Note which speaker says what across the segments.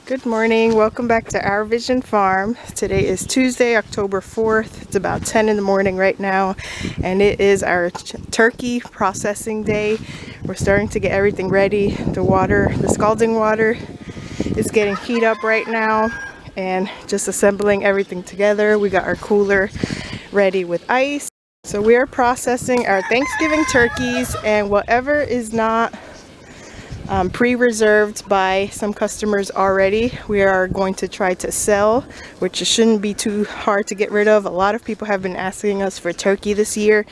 Speaker 1: Good morning, welcome back to Our Vision Farm. Today is Tuesday, October 4th. It's about 10 in the morning right now, and it is our turkey processing day. We're starting to get everything ready. The scalding water is getting heat up right now, and just assembling everything together. We got our cooler ready with ice. So we are processing our Thanksgiving turkeys, and whatever is not pre-reserved by some customers already, we are going to try to sell, which shouldn't be too hard to get rid of. A lot of people have been asking us for turkey this year,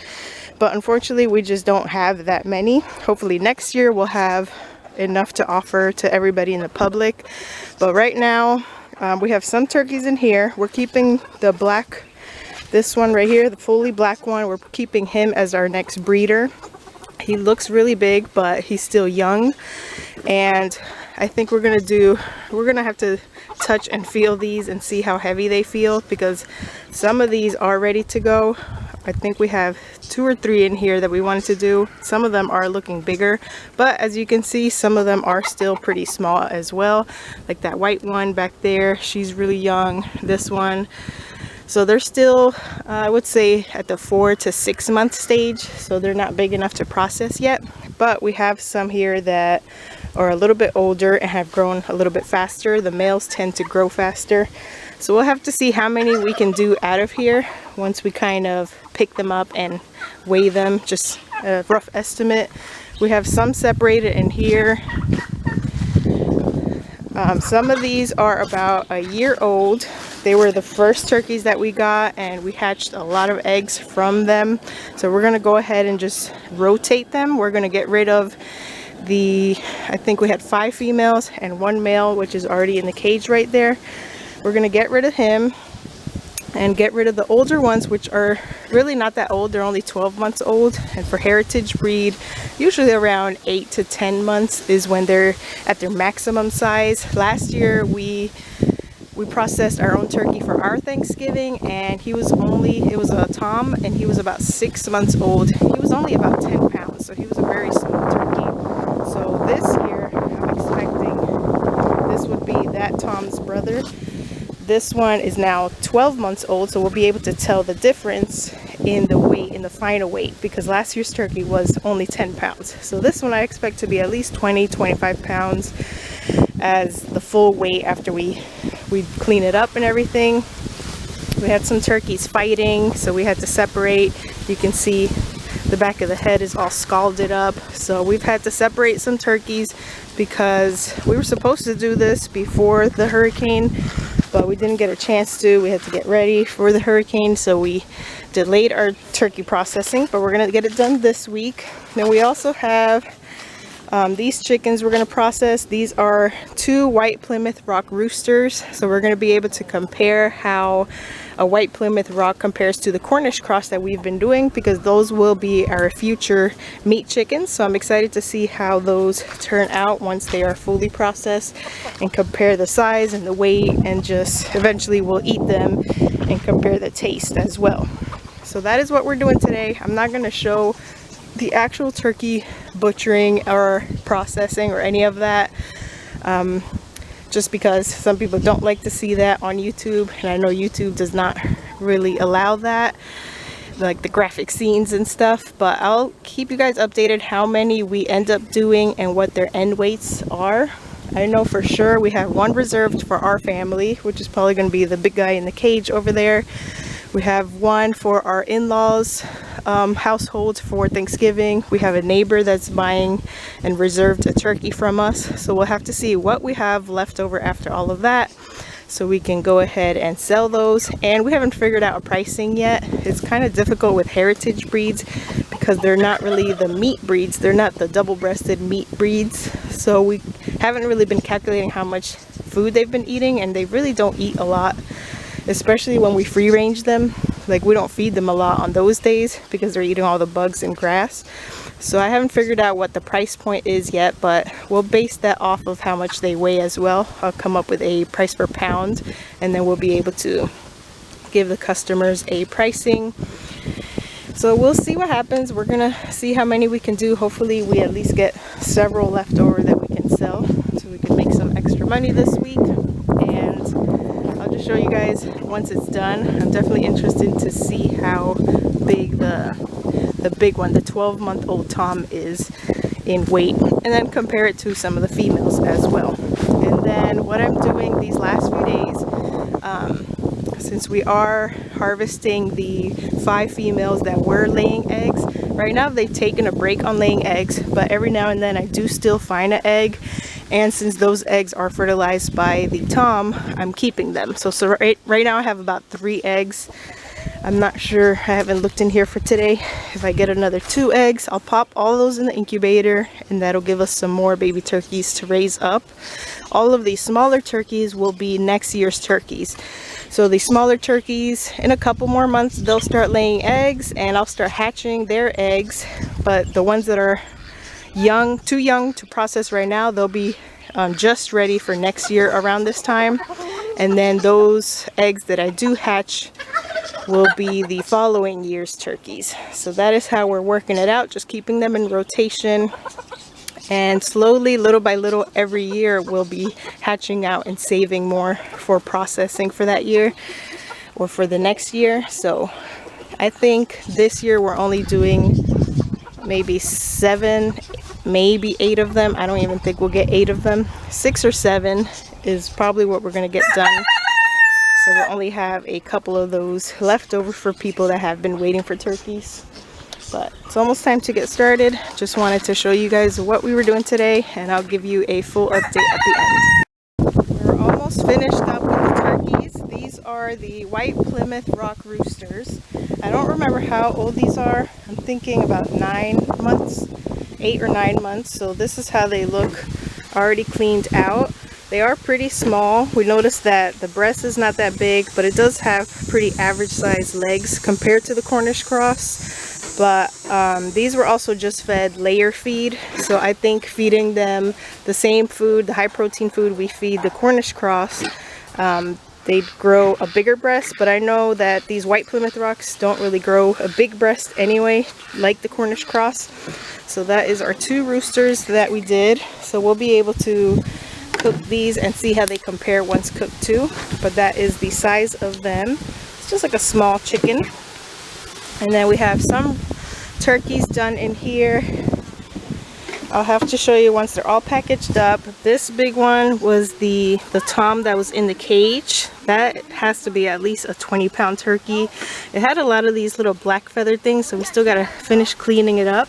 Speaker 1: but unfortunately we just don't have that many. Hopefully next year we'll have enough to offer to everybody in the public, but right now we have some turkeys in here. We're keeping the black, this one right here, the fully black one, we're keeping him as our next breeder. He looks really big, but he's still young, and I think we're gonna have to touch and feel these and see how heavy they feel, because some of these are ready to go. I think we have 2 or 3 in here that we wanted to do. Some of them are looking bigger, but as you can see, some of them are still pretty small as well. Like that white one back there, she's really young. This one. So they're still, I would say, at the 4 to 6 month stage, so they're not big enough to process yet. But we have some here that are a little bit older and have grown a little bit faster. The males tend to grow faster. So we'll have to see how many we can do out of here once we kind of pick them up and weigh them, just a rough estimate. We have some separated in here. Some of these are about a year old. They were the first turkeys that we got, and we hatched a lot of eggs from them. So we're going to go ahead and just rotate them. We're going to get rid of I think we had 5 females and 1 male, which is already in the cage right there. We're going to get rid of him and get rid of the older ones, which are really not that old. They're only 12 months old, and for heritage breed, usually around 8 to 10 months is when they're at their maximum size. Last year we processed our own turkey for our Thanksgiving, and it was a tom, and he was about 6 months old. He was only about 10 pounds, so he was a very small turkey. So this year I'm expecting this would be that tom's brother. This one is now 12 months old, so we'll be able to tell the difference in the weight, in the final weight, because last year's turkey was only 10 pounds. So this one I expect to be at least 20-25 pounds as the full weight after we clean it up and everything. We had some turkeys fighting, so we had to separate. You can see the back of the head is all scalded up, so we've had to separate some turkeys because we were supposed to do this before the hurricane, but we didn't get a chance to. We had to get ready for the hurricane, so we delayed our turkey processing, but we're gonna get it done this week. Then we also have these chickens we're going to process. These are 2 white Plymouth Rock roosters, so we're going to be able to compare how a white Plymouth Rock compares to the Cornish cross that we've been doing, because those will be our future meat chickens. So I'm excited to see how those turn out once they are fully processed, and compare the size and the weight, and just eventually we'll eat them and compare the taste as well. So that is what we're doing today. I'm not going to show the actual turkey butchering or processing or any of that, just because some people don't like to see that on YouTube, and I know YouTube does not really allow that, like the graphic scenes and stuff. But I'll keep you guys updated how many we end up doing and what their end weights are. I know for sure we have 1 reserved for our family, which is probably going to be the big guy in the cage over there. We have 1 for our in-laws household for Thanksgiving. We have a neighbor that's buying and reserved a turkey from us, so we'll have to see what we have left over after all of that, so we can go ahead and sell those. And we haven't figured out a pricing yet. It's kind of difficult with heritage breeds because they're not really the meat breeds. They're not the double-breasted meat breeds, so we haven't really been calculating how much food they've been eating, and they really don't eat a lot, especially when we free range them. Like, we don't feed them a lot on those days because they're eating all the bugs and grass. So I haven't figured out what the price point is yet, but we'll base that off of how much they weigh as well. I'll come up with a price per pound, and then we'll be able to give the customers a pricing. So we'll see what happens. We're gonna see how many we can do. Hopefully we at least get several left over that we can sell, so we can make some extra money this week. show you guys once it's done. I'm definitely interested to see how big the big one, the 12-month-old tom, is in weight, and then compare it to some of the females as well. And then what I'm doing these last few days, since we are harvesting the 5 females that were laying eggs, right now they've taken a break on laying eggs, but every now and then I do still find an egg, and since those eggs are fertilized by the tom, I'm keeping them. So right now I have about 3 eggs. I'm not sure, I haven't looked in here for today. If I get another 2 eggs, I'll pop all those in the incubator, and that'll give us some more baby turkeys to raise up. All of these smaller turkeys will be next year's turkeys. So the smaller turkeys, in a couple more months, they'll start laying eggs, and I'll start hatching their eggs. But the ones that are young, too young to process right now, they'll be just ready for next year around this time. And then those eggs that I do hatch will be the following year's turkeys. So that is how we're working it out, just keeping them in rotation, and slowly, little by little, every year we'll be hatching out and saving more for processing for that year or for the next year. So I think this year we're only doing maybe 7, maybe 8 of them. I don't even think we'll get 8 of them. 6 or 7 is probably what we're going to get done. So we'll only have a couple of those left over for people that have been waiting for turkeys. But it's almost time to get started. Just wanted to show you guys what we were doing today, and I'll give you a full update at the end. We're almost finished up with the turkeys. These are the white Plymouth Rock Roosters. I don't remember how old these are. I'm thinking about 9 months, 8 or 9 months. So this is how they look, already cleaned out. They are pretty small. We noticed that the breast is not that big, but it does have pretty average sized legs compared to the Cornish cross. But these were also just fed layer feed, so I think feeding them the same food, the high protein food we feed the Cornish cross, they'd grow a bigger breast. But I know that these white Plymouth Rocks don't really grow a big breast anyway, like the Cornish cross. So that is our 2 roosters that we did. So we'll be able to cook these and see how they compare once cooked too. But that is the size of them. It's just like a small chicken. And then we have some turkeys done in here. I'll have to show you once they're all packaged up. This big one was the tom that was in the cage. That has to be at least a 20-pound turkey. It had a lot of these little black feathered things, so we still got to finish cleaning it up.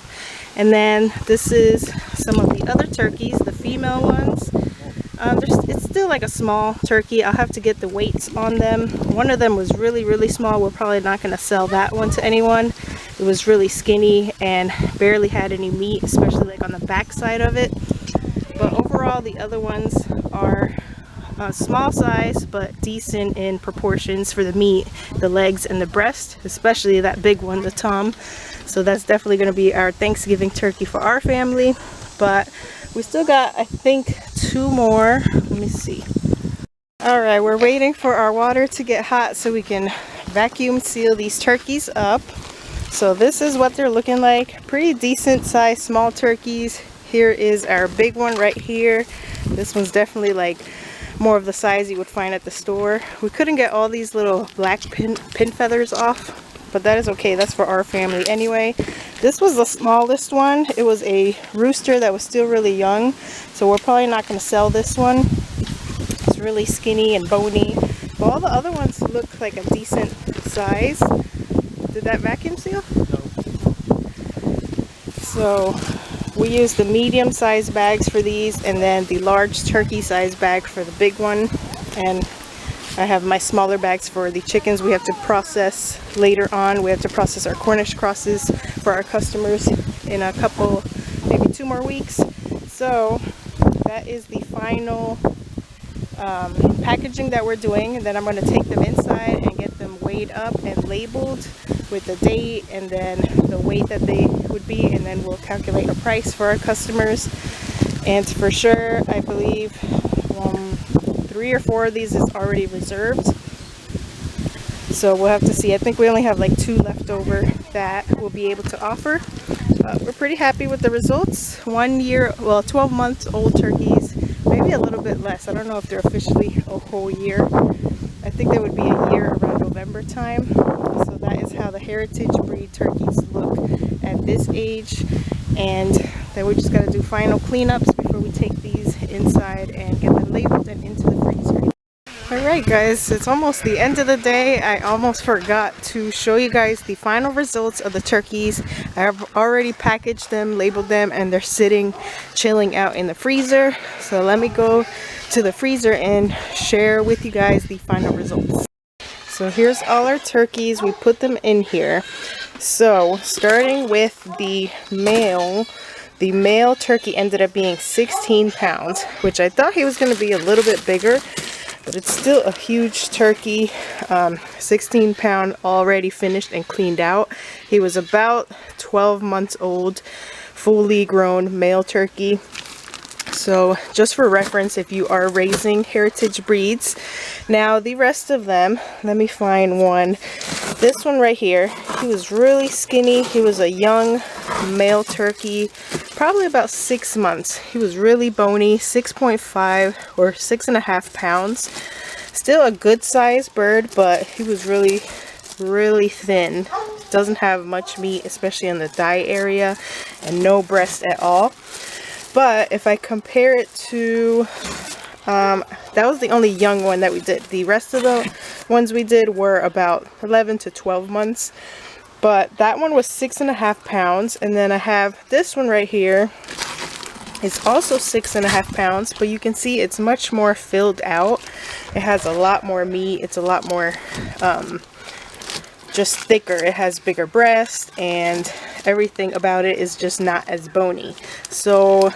Speaker 1: And then this is some of the other turkeys, the female ones. It's still like a small turkey. I'll have to get the weights on them. One of them was really small. We're probably not going to sell that one to anyone. It was really skinny and barely had any meat, especially like on the back side of it. But overall, the other ones are small size but decent in proportions for the meat, the legs and the breast, especially that big one, the tom. So that's definitely going to be our Thanksgiving turkey for our family. But we still got, I think, 2 more. Let me see. Alright, we're waiting for our water to get hot so we can vacuum seal these turkeys up. So this is what they're looking like. Pretty decent sized small turkeys. Here is our big one right here. This one's definitely like more of the size you would find at the store. We couldn't get all these little black pin feathers off, but that is okay. That's for our family anyway. This was the smallest one. It was a rooster that was still really young, so we're probably not going to sell this one. It's really skinny and bony, but all the other ones look like a decent size. Did that vacuum seal? No. So we use the medium size bags for these, and then the large turkey size bag for the big one. And I have my smaller bags for the chickens we have to process later on. We have to process our Cornish crosses for our customers in a couple, maybe 2 more weeks. So that is the final packaging that we're doing. And then I'm going to take them inside and get them weighed up and labeled with the date and then the weight that they would be, and then we'll calculate a price for our customers. And for sure, I believe 3 or 4 of these is already reserved, so we'll have to see. I think we only have like 2 left over that we'll be able to offer. We're pretty happy with the results. 1 year, well, 12 months old turkeys, maybe a little bit less. I don't know if they're officially a whole year. I think that would be a year around November time. So that is how the heritage breed turkeys look at this age. And then we just got to do final cleanups before we take these inside and get them labeled and into the freezer. Alright guys, it's almost the end of the day. I almost forgot to show you guys the final results of the turkeys. I have already packaged them, labeled them, and they're sitting, chilling out in the freezer. So let me go to the freezer and share with you guys the final results. So here's all our turkeys. We put them in here. So starting with the male turkey ended up being 16 pounds, which I thought he was going to be a little bit bigger. But it's still a huge turkey, 16 pound, already finished and cleaned out. He was about 12 months old, fully grown male turkey. So just for reference, if you are raising heritage breeds. Now the rest of them, let me find one. This one right here, he was really skinny. He was a young male turkey, probably about 6 months. He was really bony, 6.5 or 6.5 pounds. Still a good sized bird, but he was really thin. Doesn't have much meat, especially in the thigh area, and no breast at all. But if I compare it to, that was the only young one that we did. The rest of the ones we did were about 11 to 12 months. But that one was 6.5 pounds. And then I have this one right here. It's also 6.5 pounds, but you can see it's much more filled out. It has a lot more meat. It's a lot more just thicker. It has bigger breasts, and everything about it is just not as bony. So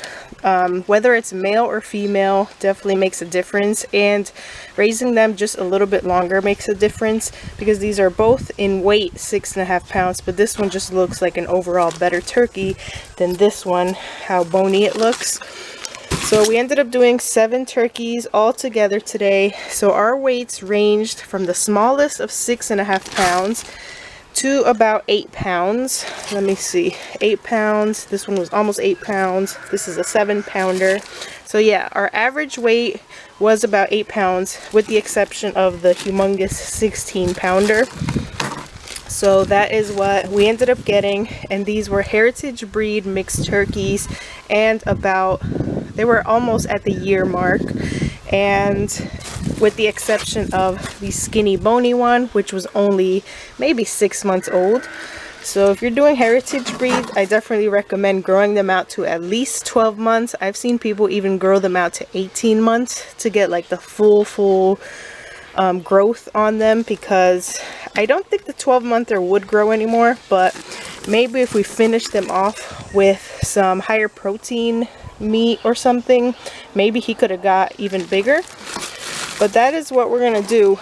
Speaker 1: whether it's male or female definitely makes a difference, and raising them just a little bit longer makes a difference, because these are both in weight 6.5 pounds, but this one just looks like an overall better turkey than this one, how bony it looks. So we ended up doing 7 turkeys all together today. So our weights ranged from the smallest of 6.5 pounds to about 8 pounds. Let me see, 8 pounds. This one was almost 8 pounds. This is a 7-pounder. So yeah, our average weight was about 8 pounds, with the exception of the humongous 16-pounder. So that is what we ended up getting, and these were heritage breed mixed turkeys, and they were almost at the year mark, and with the exception of the skinny bony one, which was only maybe 6 months old. So if you're doing heritage breeds, I definitely recommend growing them out to at least 12 months. I've seen people even grow them out to 18 months to get like the full growth on them, because I don't think the 12-monther would grow anymore, but maybe if we finish them off with some higher protein meat or something, maybe he could have got even bigger. But that is what we're going to do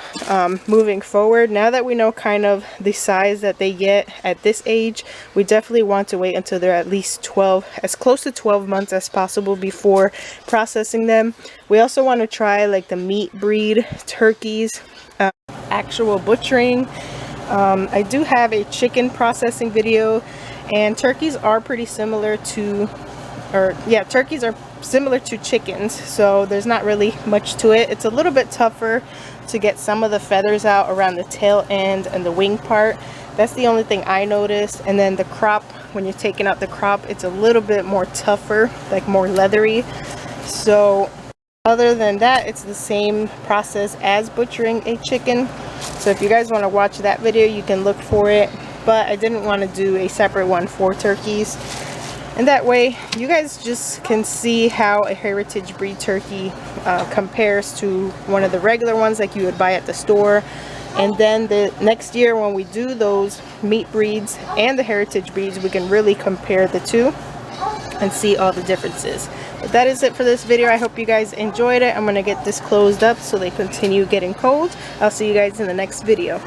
Speaker 1: moving forward. Now that we know kind of the size that they get at this age, we definitely want to wait until they're at least 12, as close to 12 months as possible before processing them. We also want to try like the meat breed turkeys, actual butchering. I do have a chicken processing video, and turkeys are pretty similar to, turkeys are similar to chickens, so there's not really much to it. It's a little bit tougher to get some of the feathers out around the tail end and the wing part. That's the only thing I noticed. And then the crop, when you're taking out the crop, it's a little bit more tougher, like more leathery. So other than that, it's the same process as butchering a chicken. So if you guys want to watch that video, you can look for it, but I didn't want to do a separate one for turkeys. And that way you guys just can see how a heritage breed turkey compares to one of the regular ones like you would buy at the store. And then the next year when we do those meat breeds and the heritage breeds, we can really compare the two and see all the differences. But that is it for this video. I hope you guys enjoyed it. I'm going to get this closed up so they continue getting cold. I'll see you guys in the next video.